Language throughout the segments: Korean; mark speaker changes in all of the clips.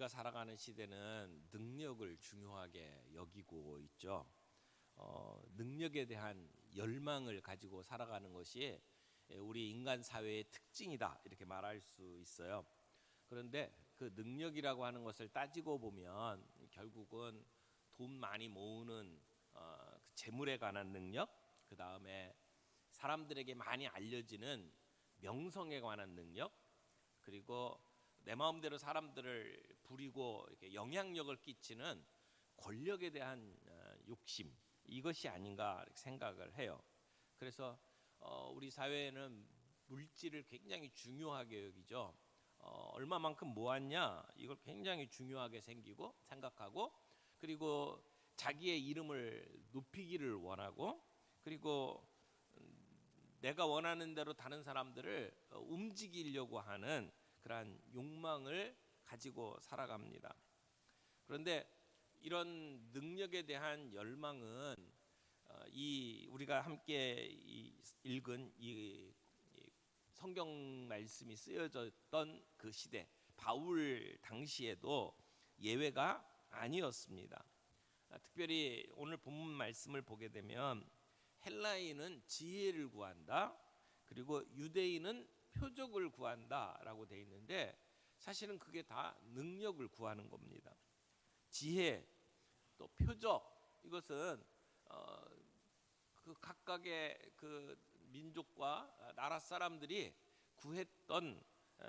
Speaker 1: 우리가 살아가는 시대는 능력을 중요하게 여기고 있죠. 능력에 대한 열망을 가지고 살아가는 것이 우리 인간 사회의 특징이다 이렇게 말할 수 있어요. 그런데 그 능력이라고 하는 것을 따지고 보면 결국은 돈 많이 모으는 그 재물에 관한 능력, 그 다음에 사람들에게 많이 알려지는 명성에 관한 능력, 그리고 내 마음대로 사람들을 부리고 이렇게 영향력을 끼치는 권력에 대한 욕심, 이것이 아닌가 이렇게 생각을 해요. 그래서 우리 사회에는 물질을 굉장히 중요하게 여기죠. 얼마만큼 모았냐 이걸 굉장히 중요하게 생각하고, 그리고 자기의 이름을 높이기를 원하고, 그리고 내가 원하는 대로 다른 사람들을 움직이려고 하는 그러한 욕망을 가지고 살아갑니다. 그런데 이런 능력에 대한 열망은 이 우리가 함께 읽은 이 성경 말씀이 쓰여졌던 그 시대 바울 당시에도 예외가 아니었습니다. 특별히 오늘 본문 말씀을 보게 되면 헬라인은 지혜를 구한다, 그리고 유대인은 표적을 구한다라고 되어 있는데 사실은 그게 다 능력을 구하는 겁니다. 지혜 또 표적, 이것은 그 각각의 그 민족과 나라 사람들이 구했던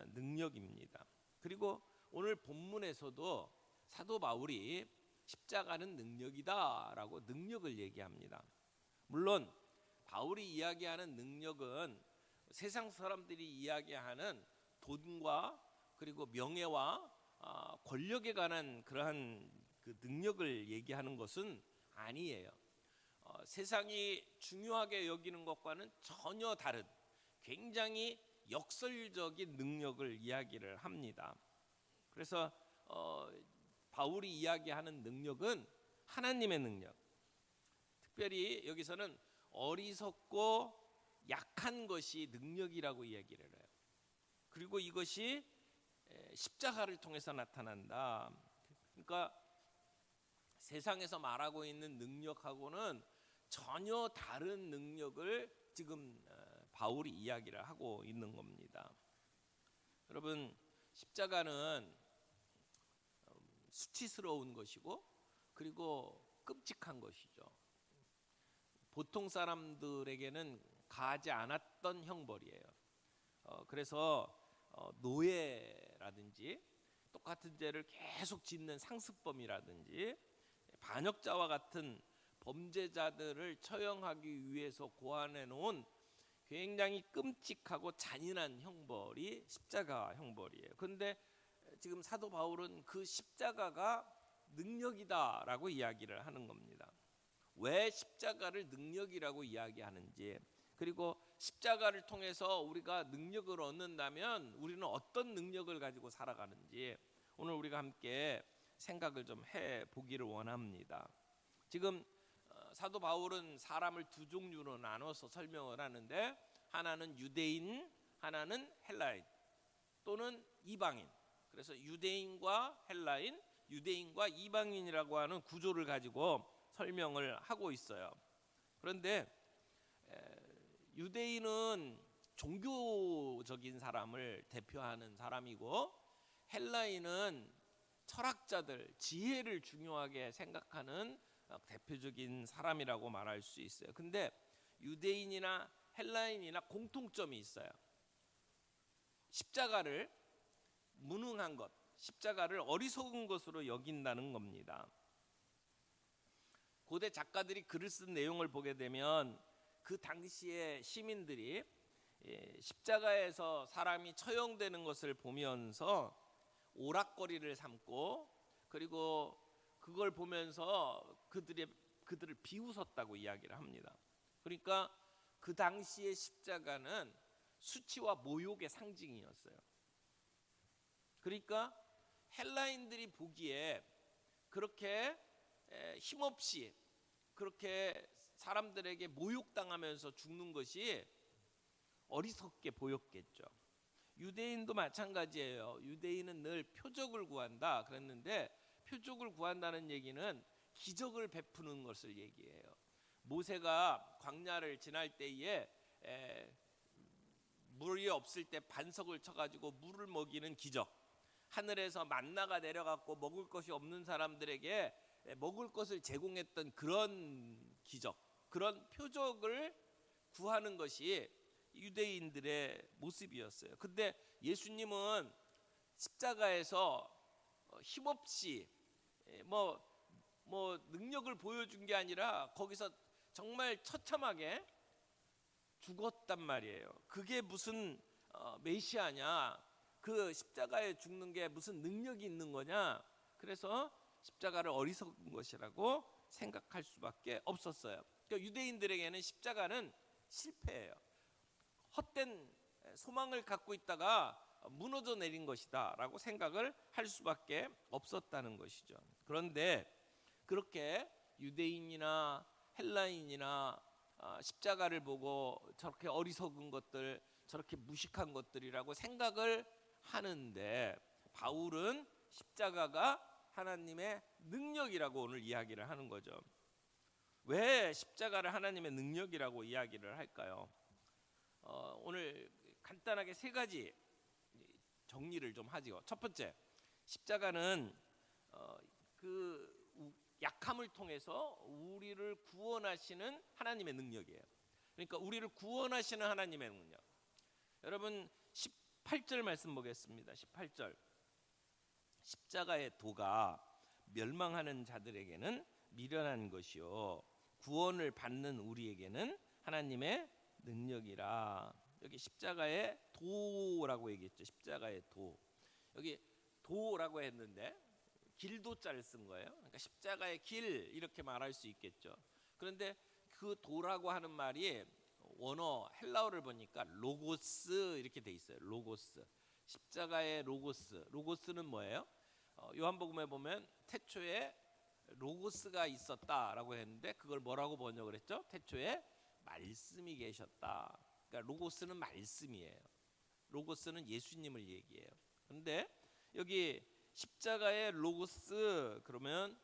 Speaker 1: 능력입니다. 그리고 오늘 본문에서도 사도 바울이 십자가는 능력이다라고 능력을 얘기합니다. 물론 바울이 이야기하는 능력은 세상 사람들이 이야기하는 돈과 그리고 명예와 권력에 관한 그러한 그 능력을 얘기하는 것은 아니에요. 세상이 중요하게 여기는 것과는 전혀 다른 굉장히 역설적인 능력을 이야기를 합니다. 그래서 바울이 이야기하는 능력은 하나님의 능력, 특별히 여기서는 어리석고 약한 것이 능력이라고 이야기를 해요. 그리고 이것이 십자가를 통해서 나타난다. 그러니까 세상에서 말하고 있는 능력하고는 전혀 다른 능력을 지금 바울이 이야기를 하고 있는 겁니다. 여러분, 십자가는 수치스러운 것이고 그리고 끔찍한 것이죠. 보통 사람들에게는 가하지 않았던 형벌이에요. 그래서 노예라든지 똑같은 죄를 계속 짓는 상습범이라든지 반역자와 같은 범죄자들을 처형하기 위해서 고안해 놓은 굉장히 끔찍하고 잔인한 형벌이 십자가 형벌이에요. 그런데 지금 사도 바울은 그 십자가가 능력이다라고 이야기를 하는 겁니다. 왜 십자가를 능력이라고 이야기하는지, 그리고 십자가를 통해서 우리가 능력을 얻는다면 우리는 어떤 능력을 가지고 살아가는지 오늘 우리가 함께 생각을 좀 해보기를 원합니다. 지금 사도 바울은 사람을 두 종류로 나눠서 설명을 하는데, 하나는 유대인, 하나는 헬라인 또는 이방인. 그래서 유대인과 헬라인, 유대인과 이방인이라고 하는 구조를 가지고 설명을 하고 있어요. 그런데 유대인은 종교적인 사람을 대표하는 사람이고, 헬라인은 철학자들, 지혜를 중요하게 생각하는 대표적인 사람이라고 말할 수 있어요. 근데 유대인이나 헬라인이나 공통점이 있어요. 십자가를 무능한 것, 십자가를 어리석은 것으로 여긴다는 겁니다. 고대 작가들이 글을 쓴 내용을 보게 되면 그 당시의 시민들이 십자가에서 사람이 처형되는 것을 보면서 오락거리를 삼고, 그리고 그걸 보면서 그들을 비웃었다고 이야기를 합니다. 그러니까 그 당시의 십자가는 수치와 모욕의 상징이었어요. 그러니까 헬라인들이 보기에 그렇게 힘없이 그렇게 사람들에게 모욕당하면서 죽는 것이 어리석게 보였겠죠. 유대인도 마찬가지예요. 유대인은 늘 표적을 구한다 그랬는데, 표적을 구한다는 얘기는 기적을 베푸는 것을 얘기해요. 모세가 광야를 지날 때에 물이 없을 때 반석을 쳐가지고 물을 먹이는 기적, 하늘에서 만나가 내려갖고 먹을 것이 없는 사람들에게 먹을 것을 제공했던 그런 기적, 그런 표적을 구하는 것이 유대인들의 모습이었어요. 근데 예수님은 십자가에서 힘없이 뭐 능력을 보여준 게 아니라 거기서 정말 처참하게 죽었단 말이에요. 그게 무슨 메시아냐? 그 십자가에 죽는 게 무슨 능력이 있는 거냐? 그래서 십자가를 어리석은 것이라고 생각할 수밖에 없었어요. 그러니까 유대인들에게는 십자가는 실패예요. 헛된 소망을 갖고 있다가 무너져 내린 것이다라고 생각을 할 수밖에 없었다는 것이죠. 그런데 그렇게 유대인이나 헬라인이나 십자가를 보고 저렇게 어리석은 것들, 저렇게 무식한 것들이라고 생각을 하는데, 바울은 십자가가 하나님의 능력이라고 오늘 이야기를 하는 거죠. 왜 십자가를 하나님의 능력이라고 이야기를 할까요? 오늘 간단하게 세 가지 정리를 좀 하죠. 첫 번째, 십자가는 그 약함을 통해서 우리를 구원하시는 하나님의 능력이에요. 그러니까 우리를 구원하시는 하나님의 능력. 여러분 18절 말씀 보겠습니다. 18절. 십자가의 도가 멸망하는 자들에게는 미련한 것이요 구원을 받는 우리에게는 하나님의 능력이라. 여기 십자가의 도라고 얘기했죠. 십자가의 도. 여기 도라고 했는데 길도자를 쓴 거예요. 그러니까 십자가의 길 이렇게 말할 수 있겠죠. 그런데 그 도라고 하는 말이 원어 헬라어를 보니까 로고스 이렇게 돼 있어요. 로고스. 십자가의 로고스. 로고스는 뭐예요? 요한복음에 보면 태초에 로고스가 있었다라고 했는데 그걸 뭐라고 번역을 했죠? 태초에 말씀이 계셨다. 그러니까 로고스는 말씀이에요. 로고스는 예수님을 얘기해요. 그런데 여기 십자가의 로고스 그러면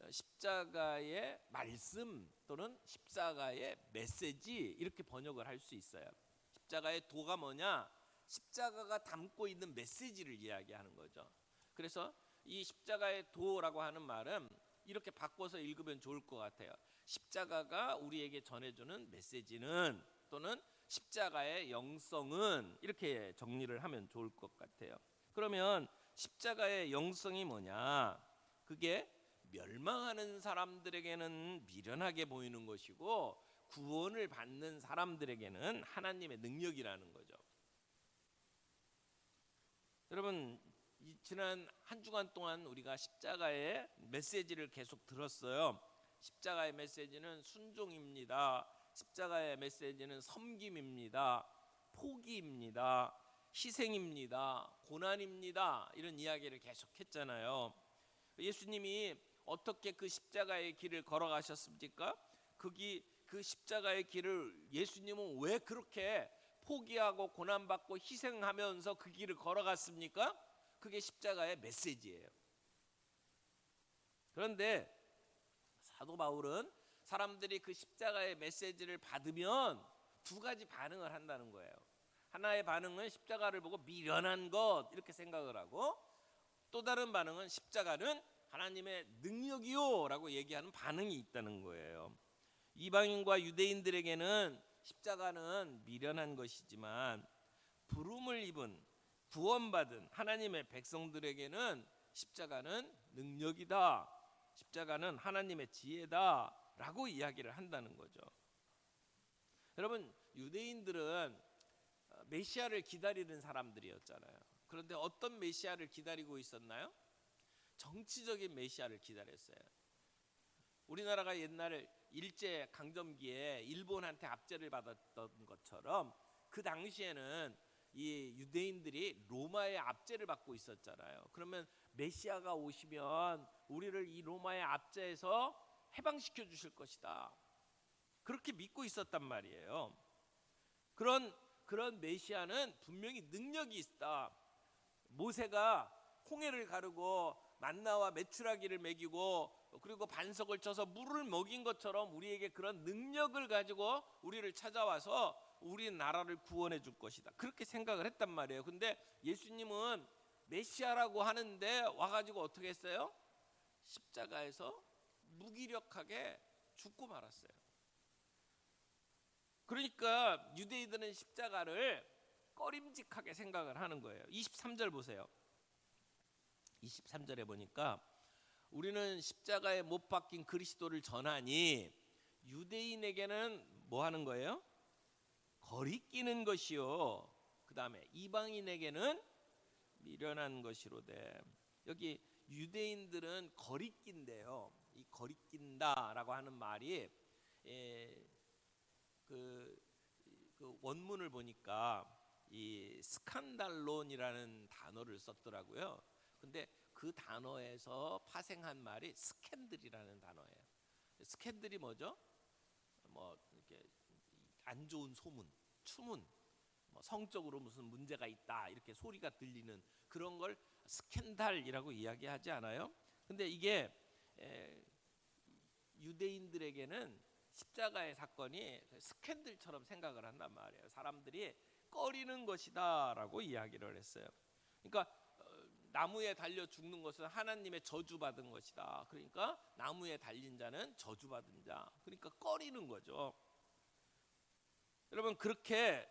Speaker 1: 십자가의 말씀 또는 십자가의 메시지 이렇게 번역을 할 수 있어요. 십자가의 도가 뭐냐? 십자가가 담고 있는 메시지를 이야기하는 거죠. 그래서 이 십자가의 도라고 하는 말은 이렇게 바꿔서 읽으면 좋을 것 같아요. 십자가가 우리에게 전해주는 메시지는 또는 십자가의 영성은 이렇게 정리를 하면 좋을 것 같아요. 그러면 십자가의 영성이 뭐냐? 그게 멸망하는 사람들에게는 미련하게 보이는 것이고 구원을 받는 사람들에게는 하나님의 능력이라는 거죠. 여러분 지난 한 주간 동안 우리가 십자가의 메시지를 계속 들었어요. 십자가의 메시지는 순종입니다. 십자가의 메시지는 섬김입니다. 포기입니다. 희생입니다. 고난입니다. 이런 이야기를 계속 했잖아요. 예수님이 어떻게 그 십자가의 길을 걸어가셨습니까? 그 십자가의 길을 예수님은 왜 그렇게 포기하고 고난받고 희생하면서 그 길을 걸어갔습니까? 그게 십자가의 메시지예요. 그런데 사도 바울은 사람들이 그 십자가의 메시지를 받으면 두 가지 반응을 한다는 거예요. 하나의 반응은 십자가를 보고 미련한 것 이렇게 생각을 하고, 또 다른 반응은 십자가는 하나님의 능력이요 라고 얘기하는 반응이 있다는 거예요. 이방인과 유대인들에게는 십자가는 미련한 것이지만 부름을 입은 구원받은 하나님의 백성들에게는 십자가는 능력이다. 십자가는 하나님의 지혜다 라고 이야기를 한다는 거죠. 여러분 유대인들은 메시아를 기다리는 사람들이었잖아요. 그런데 어떤 메시아를 기다리고 있었나요? 정치적인 메시아를 기다렸어요. 우리나라가 옛날 일제 강점기에 일본한테 압제를 받았던 것처럼 그 당시에는 이 유대인들이 로마의 압제를 받고 있었잖아요. 그러면 메시아가 오시면 우리를 이 로마의 압제에서 해방시켜 주실 것이다. 그렇게 믿고 있었단 말이에요. 그런 그런 메시아는 분명히 능력이 있다. 모세가 홍해를 가르고 만나와 메추라기를 먹이고 그리고 반석을 쳐서 물을 먹인 것처럼 우리에게 그런 능력을 가지고 우리를 찾아와서 우리 나라를 구원해 줄 것이다. 그렇게 생각을 했단 말이에요. 근데 예수님은 메시아라고 하는데 와가지고 어떻게 했어요? 십자가에서 무기력하게 죽고 말았어요. 그러니까 유대인들은 십자가를 꺼림직하게 생각을 하는 거예요. 23절 보세요. 23절에 보니까 우리는 십자가에 못 박힌 그리스도를 전하니 유대인에게는 뭐 하는 거예요? 거리끼는 것이요. 그 다음에 이방인에게는 미련한 것이로되. 여기 유대인들은 거리낀대요. 이 거리낀다라고 하는 말이 그 원문을 보니까 이 스칸달론이라는 단어를 썼더라고요. 근데 그 단어에서 파생한 말이 스캔들이라는 단어예요. 스캔들이 뭐죠? 뭐 이렇게 안 좋은 소문, 추문, 뭐 성적으로 무슨 문제가 있다 이렇게 소리가 들리는 그런 걸 스캔달이라고 이야기하지 않아요? 근데 이게 유대인들에게는 십자가의 사건이 스캔들처럼 생각을 한단 말이에요. 사람들이 꺼리는 것이다라고 이야기를 했어요. 그러니까 나무에 달려 죽는 것은 하나님의 저주받은 것이다. 그러니까 나무에 달린 자는 저주받은 자. 그러니까 꺼리는 거죠. 여러분, 그렇게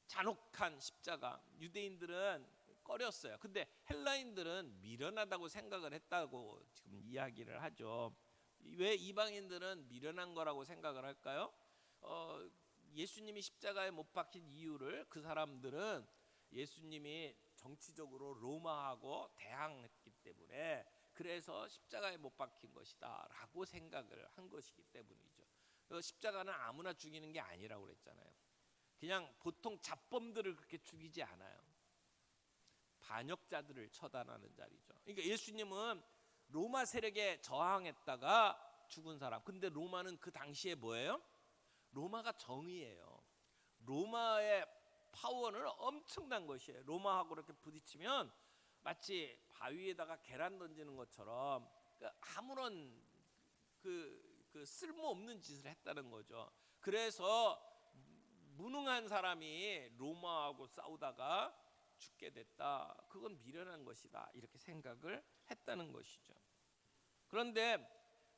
Speaker 1: 잔혹한 십자가 유대인들은 꺼렸어요. 근데 헬라인들은 미련하다고 생각을 했다고 지금 이야기를 하죠. 왜 이방인들은 미련한 거라고 생각을 할까요? 예수님이 십자가에 못 박힌 이유를 그 사람들은 예수님이 정치적으로 로마하고 대항했기 때문에 그래서 십자가에 못 박힌 것이다 라고 생각을 한 것이기 때문이죠. 십자가는 아무나 죽이는 게 아니라고 그랬잖아요. 그냥 보통 잡범들을 그렇게 죽이지 않아요. 반역자들을 처단하는 자리죠. 그러니까 예수님은 로마 세력에 저항했다가 죽은 사람. 근데 로마는 그 당시에 뭐예요? 로마가 정의예요. 로마의 파워는 엄청난 것이에요. 로마하고 이렇게 부딪히면 마치 바위에다가 계란 던지는 것처럼 아무런 그 쓸모없는 짓을 했다는 거죠. 그래서 무능한 사람이 로마하고 싸우다가 죽게 됐다. 그건 미련한 것이다. 이렇게 생각을 했다는 것이죠. 그런데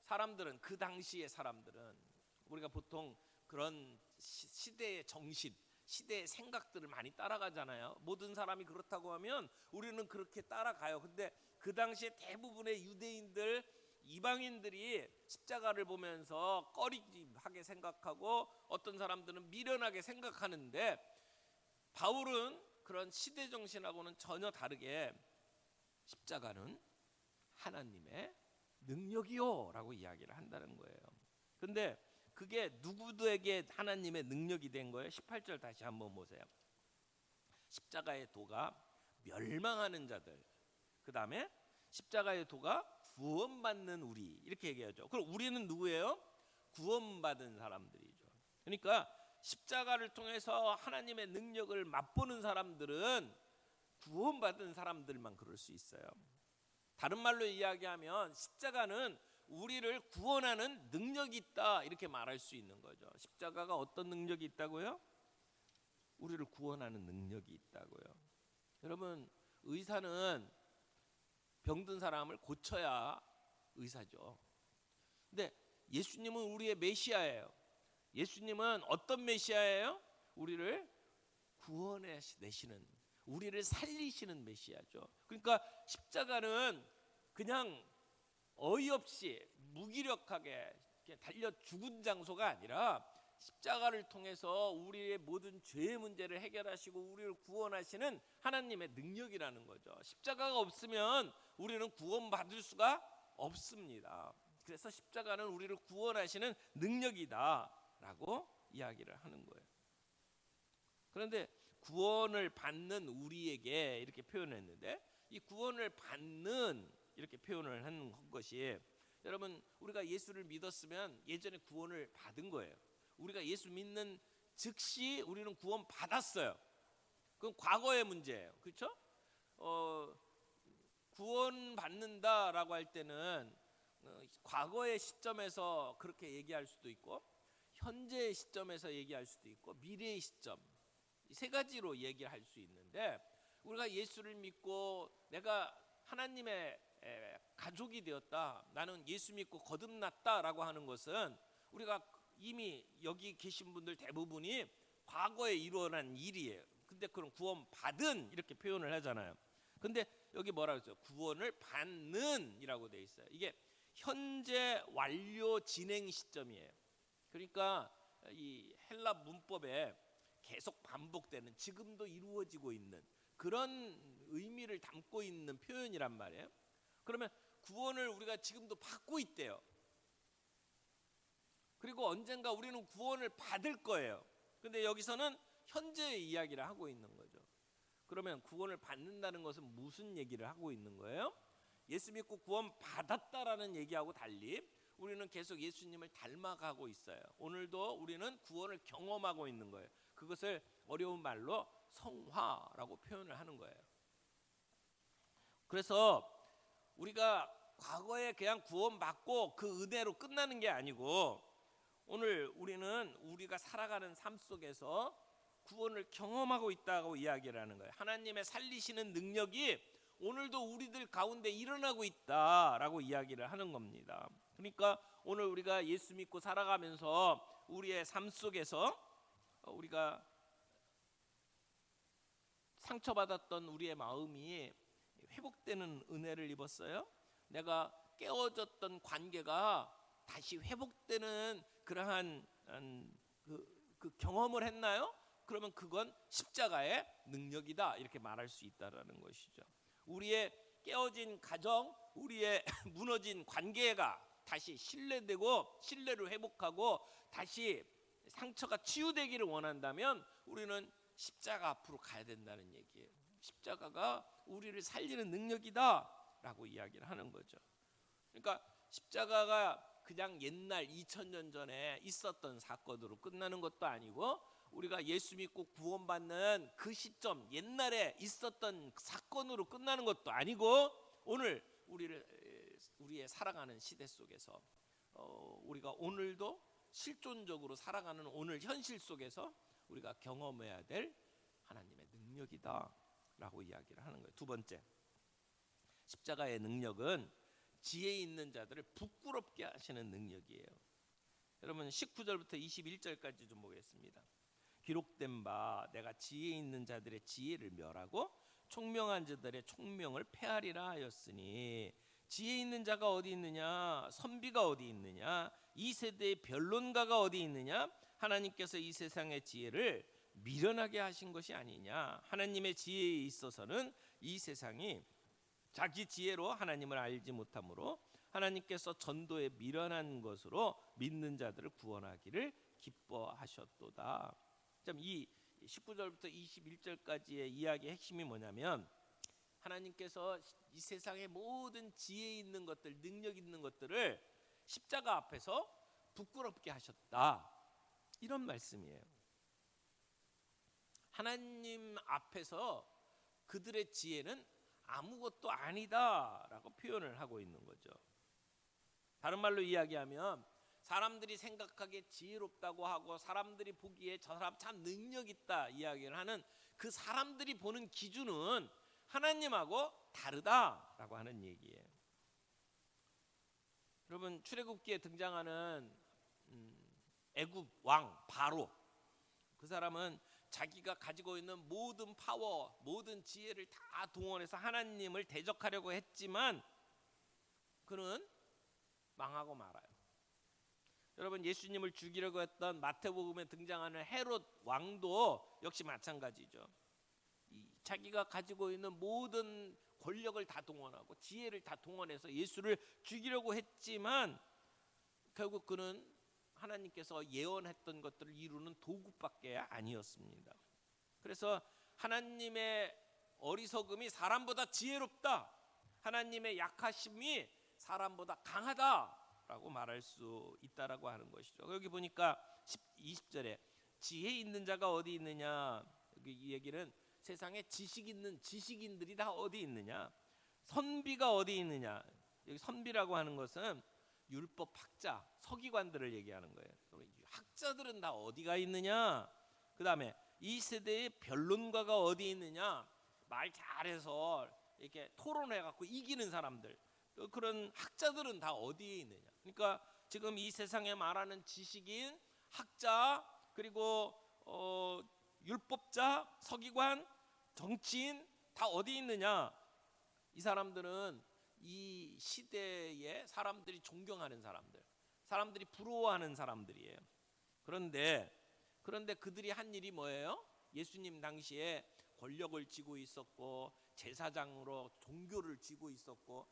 Speaker 1: 사람들은 그 당시의 사람들은 우리가 보통 그런 시대의 정신, 시대의 생각들을 많이 따라가잖아요. 모든 사람이 그렇다고 하면 우리는 그렇게 따라가요. 근데 그 당시에 대부분의 유대인들, 이방인들이 십자가를 보면서 꺼리하게 생각하고 어떤 사람들은 미련하게 생각하는데 바울은 그런 시대 정신하고는 전혀 다르게 십자가는 하나님의 능력이요 라고 이야기를 한다는 거예요. 근데 그게 누구에게 하나님의 능력이 된 거예요? 18절 다시 한번 보세요. 십자가의 도가 멸망하는 자들, 그 다음에 십자가의 도가 구원받는 우리, 이렇게 얘기하죠. 그럼 우리는 누구예요? 구원받은 사람들이죠. 그러니까 십자가를 통해서 하나님의 능력을 맛보는 사람들은 구원받은 사람들만 그럴 수 있어요. 다른 말로 이야기하면 십자가는 우리를 구원하는 능력이 있다 이렇게 말할 수 있는 거죠. 십자가가 어떤 능력이 있다고요? 우리를 구원하는 능력이 있다고요. 여러분, 의사는 병든 사람을 고쳐야 의사죠. 근데 예수님은 우리의 메시아예요. 예수님은 어떤 메시아예요? 우리를 구원해내시는, 우리를 살리시는 메시아죠. 그러니까 십자가는 그냥 어이없이 무기력하게 달려 죽은 장소가 아니라 십자가를 통해서 우리의 모든 죄의 문제를 해결하시고 우리를 구원하시는 하나님의 능력이라는 거죠. 십자가가 없으면 우리는 구원받을 수가 없습니다. 그래서 십자가는 우리를 구원하시는 능력이다라고 이야기를 하는 거예요. 그런데 구원을 받는 우리에게 이렇게 표현했는데 이 구원을 받는 이렇게 표현을 하는 것이 여러분 우리가 예수를 믿었으면 예전에 구원을 받은 거예요. 우리가 예수 믿는 즉시 우리는 구원 받았어요. 그건 과거의 문제예요. 그렇죠? 구원 받는다라고 할 때는 과거의 시점에서 그렇게 얘기할 수도 있고, 현재의 시점에서 얘기할 수도 있고, 미래의 시점, 이 세 가지로 얘기할 수 있는데, 우리가 예수를 믿고 내가 하나님의 가족이 되었다, 나는 예수 믿고 거듭났다라고 하는 것은 우리가 이미 여기 계신 분들 대부분이 과거에 일어난 일이에요. 근데 그런 구원 받은 이렇게 표현을 하잖아요. 근데 여기 뭐라고 했어요? 구원을 받는이라고 돼 있어요. 이게 현재 완료 진행 시점이에요. 그러니까 이 헬라 문법에 계속 반복되는, 지금도 이루어지고 있는 그런 의미를 담고 있는 표현이란 말이에요. 그러면 구원을 우리가 지금도 받고 있대요. 그리고 언젠가 우리는 구원을 받을 거예요. 근데 여기서는 현재의 이야기를 하고 있는 거죠. 그러면 구원을 받는다는 것은 무슨 얘기를 하고 있는 거예요? 예수 믿고 구원 받았다라는 얘기하고 달리 우리는 계속 예수님을 닮아가고 있어요. 오늘도 우리는 구원을 경험하고 있는 거예요. 그것을 어려운 말로 성화라고 표현을 하는 거예요. 그래서 우리가 과거에 그냥 구원받고 그 은혜로 끝나는 게 아니고, 오늘 우리는 우리가 살아가는 삶 속에서 구원을 경험하고 있다고 이야기를 하는 거예요. 하나님의 살리시는 능력이 오늘도 우리들 가운데 일어나고 있다라고 이야기를 하는 겁니다. 그러니까 오늘 우리가 예수 믿고 살아가면서 우리의 삶 속에서 우리가 상처받았던 우리의 마음이 회복되는 은혜를 입었어요. 내가 깨어졌던 관계가 다시 회복되는 그러한 그 경험을 했나요? 그러면 그건 십자가의 능력이다, 이렇게 말할 수 있다라는 것이죠. 우리의 깨어진 가정, 우리의 무너진 관계가 다시 신뢰되고 신뢰를 회복하고 다시 상처가 치유되기를 원한다면 우리는 십자가 앞으로 가야 된다는 얘기예요. 십자가가 우리를 살리는 능력이다 라고 이야기를 하는 거죠. 그러니까 십자가가 그냥 옛날 2000년 전에 있었던 사건으로 끝나는 것도 아니고, 우리가 예수 믿고 구원받는 그 시점, 옛날에 있었던 사건으로 끝나는 것도 아니고, 오늘 우리의 살아가는 시대 속에서 우리가 오늘도 실존적으로 살아가는 오늘 현실 속에서 우리가 경험해야 될 하나님의 능력이다 라고 이야기를 하는 거예요. 두 번째, 십자가의 능력은 지혜 있는 자들을 부끄럽게 하시는 능력이에요. 여러분 19절부터 21절까지 좀 보겠습니다. 기록된 바 내가 지혜 있는 자들의 지혜를 멸하고 총명한 자들의 총명을 폐하리라 하였으니, 지혜 있는 자가 어디 있느냐, 선비가 어디 있느냐, 이 세대의 변론가가 어디 있느냐, 하나님께서 이 세상의 지혜를 미련하게 하신 것이 아니냐. 하나님의 지혜에 있어서는 이 세상이 자기 지혜로 하나님을 알지 못하므로 하나님께서 전도에 미련한 것으로 믿는 자들을 구원하기를 기뻐하셨도다. 이 19절부터 21절까지의 이야기의 핵심이 뭐냐면, 하나님께서 이 세상의 모든 지혜 있는 것들, 능력 있는 것들을 십자가 앞에서 부끄럽게 하셨다, 이런 말씀이에요. 하나님 앞에서 그들의 지혜는 아무것도 아니다라고 표현을 하고 있는 거죠. 다른 말로 이야기하면, 사람들이 생각하기에 지혜롭다고 하고 사람들이 보기에 저 사람 참 능력 있다 이야기를 하는 그 사람들이 보는 기준은 하나님하고 다르다라고 하는 얘기예요. 여러분 출애굽기에 등장하는 애굽 왕 바로, 그 사람은 자기가 가지고 있는 모든 파워, 모든 지혜를 다 동원해서 하나님을 대적하려고 했지만 그는 망하고 말아요. 여러분 예수님을 죽이려고 했던 마태복음에 등장하는 헤롯 왕도 역시 마찬가지죠. 자기가 가지고 있는 모든 권력을 다 동원하고 지혜를 다 동원해서 예수를 죽이려고 했지만 결국 그는 하나님께서 예언했던 것들을 이루는 도구밖에 아니었습니다. 그래서 하나님의 어리석음이 사람보다 지혜롭다, 하나님의 약하심이 사람보다 강하다라고 말할 수 있다라고 하는 것이죠. 여기 보니까 20절에 지혜 있는 자가 어디 있느냐? 이 얘기는 세상에 지식 있는 지식인들이 다 어디 있느냐? 선비가 어디 있느냐? 여기 선비라고 하는 것은 율법 학자, 서기관들을 얘기하는 거예요. 학자들은 다 어디가 있느냐? 그 다음에 이 세대의 변론가가 어디 있느냐? 말 잘해서 이렇게 토론해갖고 이기는 사람들, 그런 학자들은 다 어디에 있느냐? 그러니까 지금 이 세상에 말하는 지식인, 학자, 그리고 율법자, 서기관, 정치인 다 어디 있느냐? 이 사람들은 이 시대에 사람들이 존경하는 사람들, 사람들이 부러워하는 사람들이에요. 그런데 그들이 한 일이 뭐예요? 예수님 당시에 권력을 쥐고 있었고, 제사장으로 종교를 쥐고 있었고,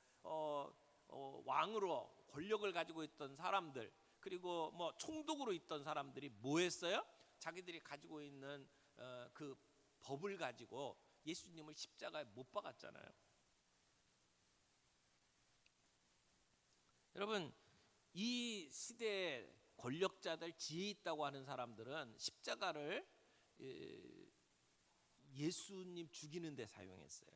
Speaker 1: 왕으로 권력을 가지고 있던 사람들, 그리고 뭐 총독으로 있던 사람들이 뭐 했어요? 자기들이 가지고 있는 그 법을 가지고 예수님을 십자가에 못 박았잖아요. 여러분, 이 시대의 권력자들, 지혜 있다고 하는 사람들은 십자가를 예수님 죽이는 데 사용했어요.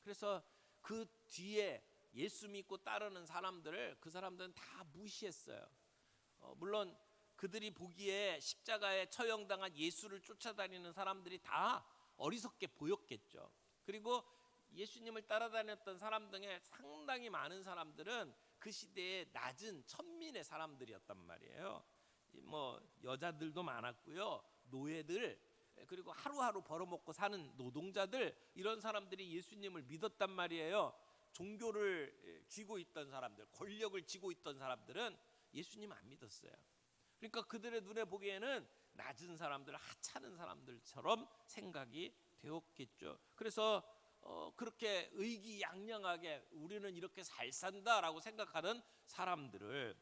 Speaker 1: 그래서 그 뒤에 예수 믿고 따르는 사람들을 그 사람들은 다 무시했어요. 물론 그들이 보기에 십자가에 처형당한 예수를 쫓아다니는 사람들이 다 어리석게 보였겠죠. 그리고 예수님을 따라다녔던 사람 중에 상당히 많은 사람들은 그 시대에 낮은 천민의 사람들이었단 말이에요. 뭐 여자들도 많았고요, 노예들, 그리고 하루하루 벌어먹고 사는 노동자들, 이런 사람들이 예수님을 믿었단 말이에요. 종교를 쥐고 있던 사람들, 권력을 쥐고 있던 사람들은 예수님 안 믿었어요. 그러니까 그들의 눈에 보기에는 낮은 사람들, 하찮은 사람들처럼 생각이 되었겠죠. 그래서 그렇게 의기양양하게 우리는 이렇게 잘 산다라고 생각하는 사람들을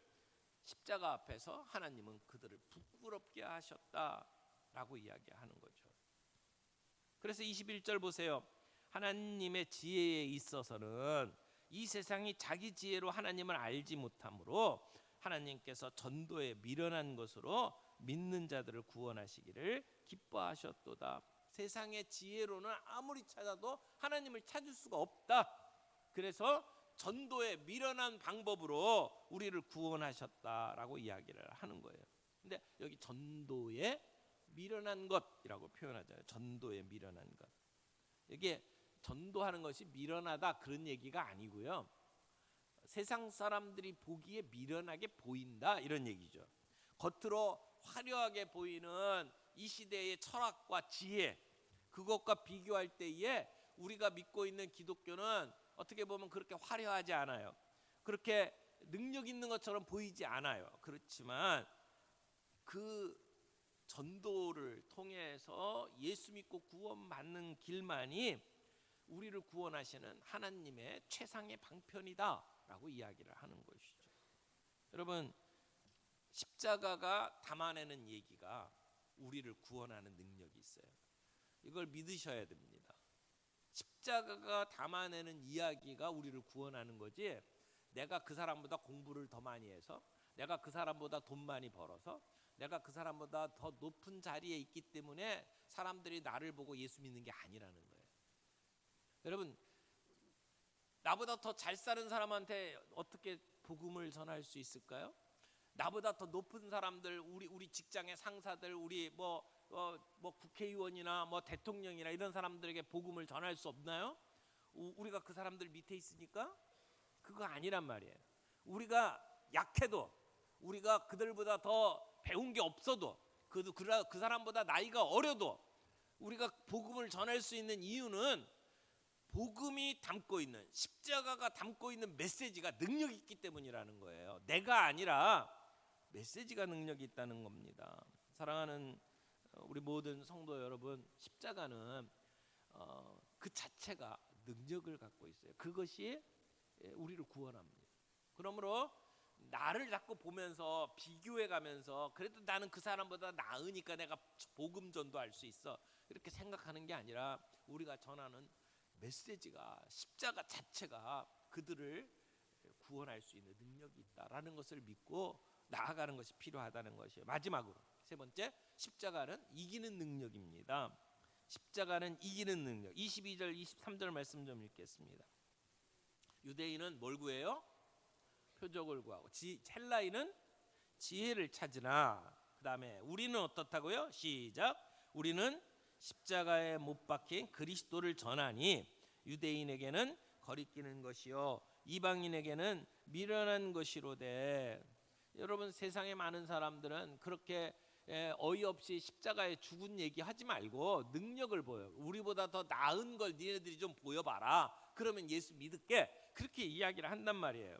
Speaker 1: 십자가 앞에서 하나님은 그들을 부끄럽게 하셨다라고 이야기하는 거죠. 그래서 21절 보세요. 하나님의 지혜에 있어서는 이 세상이 자기 지혜로 하나님을 알지 못하므로 하나님께서 전도에 미련한 것으로 믿는 자들을 구원하시기를 기뻐하셨도다. 세상의 지혜로는 아무리 찾아도 하나님을 찾을 수가 없다. 그래서 전도에 미련한 방법으로 우리를 구원하셨다라고 이야기를 하는 거예요. 근데 여기 전도에 미련한 것이라고 표현하잖아요. 전도에 미련한 것. 이게 전도하는 것이 미련하다 그런 얘기가 아니고요, 세상 사람들이 보기에 미련하게 보인다 이런 얘기죠. 겉으로 화려하게 보이는 이 시대의 철학과 지혜, 그것과 비교할 때에 우리가 믿고 있는 기독교는 어떻게 보면 그렇게 화려하지 않아요. 그렇게 능력 있는 것처럼 보이지 않아요. 그렇지만 그 전도를 통해서 예수 믿고 구원받는 길만이 우리를 구원하시는 하나님의 최상의 방편이다라고 이야기를 하는 것이죠. 여러분, 십자가가 담아내는 얘기가 우리를 구원하는 능력이 있어요. 이걸 믿으셔야 됩니다. 십자가가 담아내는 이야기가 우리를 구원하는 거지, 내가 그 사람보다 공부를 더 많이 해서, 내가 그 사람보다 돈 많이 벌어서, 내가 그 사람보다 더 높은 자리에 있기 때문에 사람들이 나를 보고 예수 믿는 게 아니라는 거예요. 여러분, 나보다 더 잘 사는 사람한테 어떻게 복음을 전할 수 있을까요? 나보다 더 높은 사람들, 우리 직장의 상사들, 우리 뭐 국회의원이나 뭐 대통령이나 이런 사람들에게 복음을 전할 수 없나요? 우리가 그 사람들 밑에 있으니까? 그거 아니란 말이에요. 우리가 약해도, 우리가 그들보다 더 배운 게 없어도, 그 사람보다 나이가 어려도 우리가 복음을 전할 수 있는 이유는 복음이 담고 있는, 십자가가 담고 있는 메시지가 능력이 있기 때문이라는 거예요. 내가 아니라 메시지가 능력이 있다는 겁니다. 사랑하는 우리 모든 성도 여러분, 십자가는 그 자체가 능력을 갖고 있어요. 그것이 우리를 구원합니다. 그러므로 나를 자꾸 보면서 비교해 가면서 그래도 나는 그 사람보다 나으니까 내가 복음 전도할 수 있어, 이렇게 생각하는 게 아니라 우리가 전하는 메시지가, 십자가 자체가 그들을 구원할 수 있는 능력이 있다라는 것을 믿고 나아가는 것이 필요하다는 것이에요. 마지막으로 세 번째, 십자가는 이기는 능력입니다. 십자가는 이기는 능력. 22절 23절 말씀 좀 읽겠습니다. 유대인은 뭘 구해요? 표적을 구하고, 헬라인은 지혜를 찾으나, 그 다음에 우리는 어떻다고요? 시작. 우리는 십자가에 못 박힌 그리스도를 전하니 유대인에게는 거리끼는 것이요 이방인에게는 미련한 것이로되. 여러분, 세상에 많은 사람들은 그렇게 어이없이 십자가에 죽은 얘기하지 말고 능력을 보여. 우리보다 더 나은 걸 니네들이 좀 보여봐라. 그러면 예수 믿을게. 그렇게 이야기를 한단 말이에요.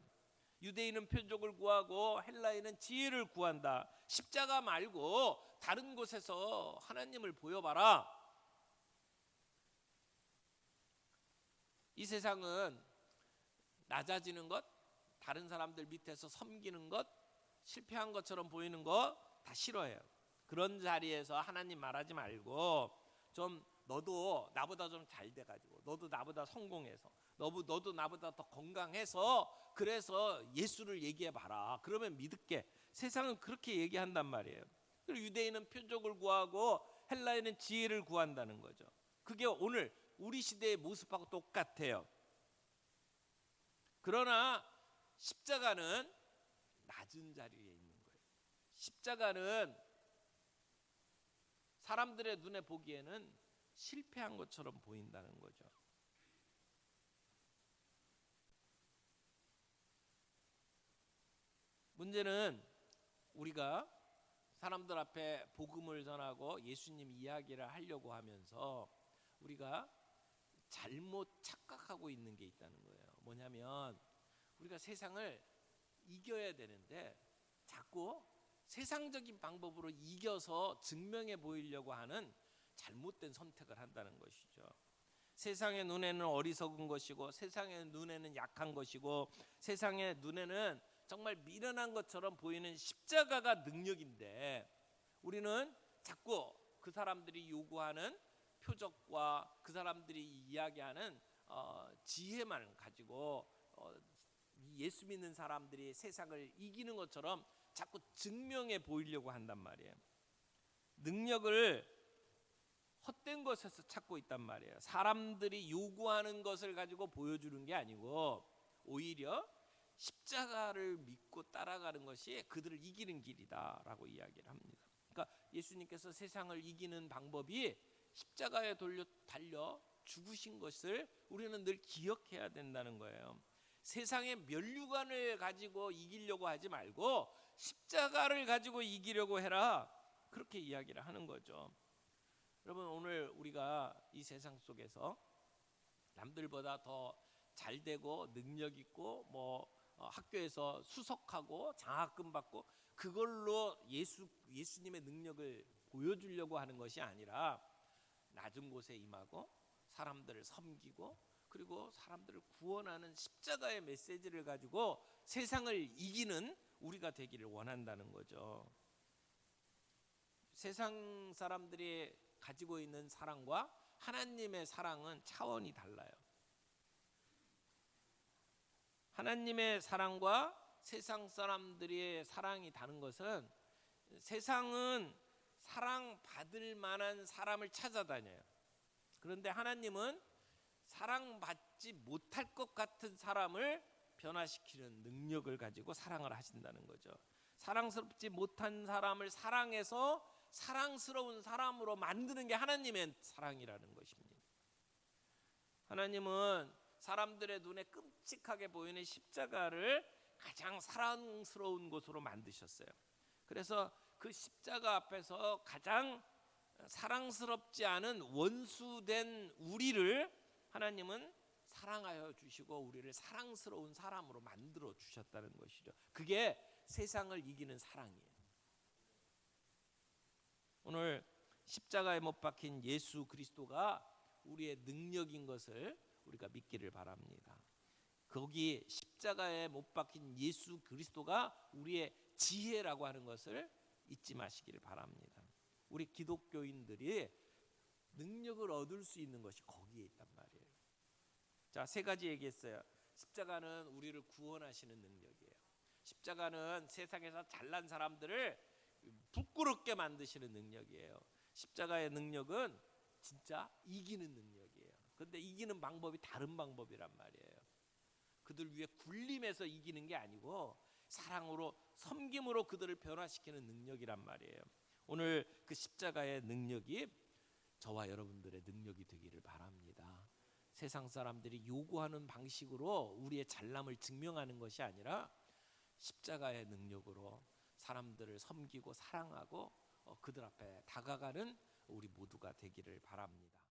Speaker 1: 유대인은 표적을 구하고 헬라인은 지혜를 구한다. 십자가 말고 다른 곳에서 하나님을 보여봐라. 이 세상은 낮아지는 것, 다른 사람들 밑에서 섬기는 것, 실패한 것처럼 보이는 거 다 싫어해요. 그런 자리에서 하나님 말하지 말고, 좀 너도 나보다 좀 잘 돼가지고, 너도 나보다 성공해서, 너도 나보다 더 건강해서, 그래서 예수를 얘기해봐라. 그러면 믿을게. 세상은 그렇게 얘기한단 말이에요. 그리고 유대인은 표적을 구하고 헬라인은 지혜를 구한다는 거죠. 그게 오늘 우리 시대의 모습하고 똑같아요. 그러나 십자가는 낮은 자리에 있는 거예요. 십자가는 사람들의 눈에 보기에는 실패한 것처럼 보인다는 거죠. 문제는 우리가 사람들 앞에 복음을 전하고 예수님 이야기를 하려고 하면서 우리가 잘못 착각하고 있는 게 있다는 거예요. 뭐냐면 우리가 세상을 이겨야 되는데 자꾸 세상적인 방법으로 이겨서 증명해 보이려고 하는 잘못된 선택을 한다는 것이죠. 세상의 눈에는 어리석은 것이고, 세상의 눈에는 약한 것이고, 세상의 눈에는 정말 미련한 것처럼 보이는 십자가가 능력인데, 우리는 자꾸 그 사람들이 요구하는 표적과 그 사람들이 이야기하는 지혜만 가지고 예수 믿는 사람들이 세상을 이기는 것처럼 자꾸 증명해 보이려고 한단 말이에요. 능력을 헛된 것에서 찾고 있단 말이에요. 사람들이 요구하는 것을 가지고 보여주는 게 아니고 오히려 십자가를 믿고 따라가는 것이 그들을 이기는 길이다라고 이야기를 합니다. 그러니까 예수님께서 세상을 이기는 방법이 십자가에 달려 죽으신 것을 우리는 늘 기억해야 된다는 거예요. 세상의 면류관을 가지고 이기려고 하지 말고 십자가를 가지고 이기려고 해라. 그렇게 이야기를 하는 거죠. 여러분, 오늘 우리가 이 세상 속에서 남들보다 더 잘되고 능력 있고 학교에서 수석하고 장학금 받고 그걸로 예수님의 능력을 보여주려고 하는 것이 아니라 낮은 곳에 임하고 사람들을 섬기고 그리고 사람들을 구원하는 십자가의 메시지를 가지고 세상을 이기는 우리가 되기를 원한다는 거죠. 세상 사람들이 가지고 있는 사랑과 하나님의 사랑은 차원이 달라요. 하나님의 사랑과 세상 사람들의 사랑이 다른 것은, 세상은 사랑받을 만한 사람을 찾아다녀요. 그런데 하나님은 사랑받지 못할 것 같은 사람을 변화시키는 능력을 가지고 사랑을 하신다는 거죠. 사랑스럽지 못한 사람을 사랑해서 사랑스러운 사람으로 만드는 게 하나님의 사랑이라는 것입니다. 하나님은 사람들의 눈에 끔찍하게 보이는 십자가를 가장 사랑스러운 곳으로 만드셨어요. 그래서 그 십자가 앞에서 가장 사랑스럽지 않은 원수된 우리를 하나님은 사랑하여 주시고 우리를 사랑스러운 사람으로 만들어 주셨다는 것이죠. 그게 세상을 이기는 사랑이에요. 오늘 십자가에 못 박힌 예수 그리스도가 우리의 능력인 것을 우리가 믿기를 바랍니다. 거기 십자가에 못 박힌 예수 그리스도가 우리의 지혜라고 하는 것을 잊지 마시기를 바랍니다. 우리 기독교인들이 능력을 얻을 수 있는 것이 거기에 있단 말이에요. 자, 세 가지 얘기했어요. 십자가는 우리를 구원하시는 능력이에요. 십자가는 세상에서 잘난 사람들을 부끄럽게 만드시는 능력이에요. 십자가의 능력은 진짜 이기는 능력이에요. 근데 이기는 방법이 다른 방법이란 말이에요. 그들 위해 굴림해서 이기는 게 아니고 사랑으로, 섬김으로 그들을 변화시키는 능력이란 말이에요. 오늘 그 십자가의 능력이 저와 여러분들의 능력이 되기를 바랍니다. 세상 사람들이 요구하는 방식으로 우리의 잘남을 증명하는 것이 아니라 십자가의 능력으로 사람들을 섬기고 사랑하고 그들 앞에 다가가는 우리 모두가 되기를 바랍니다.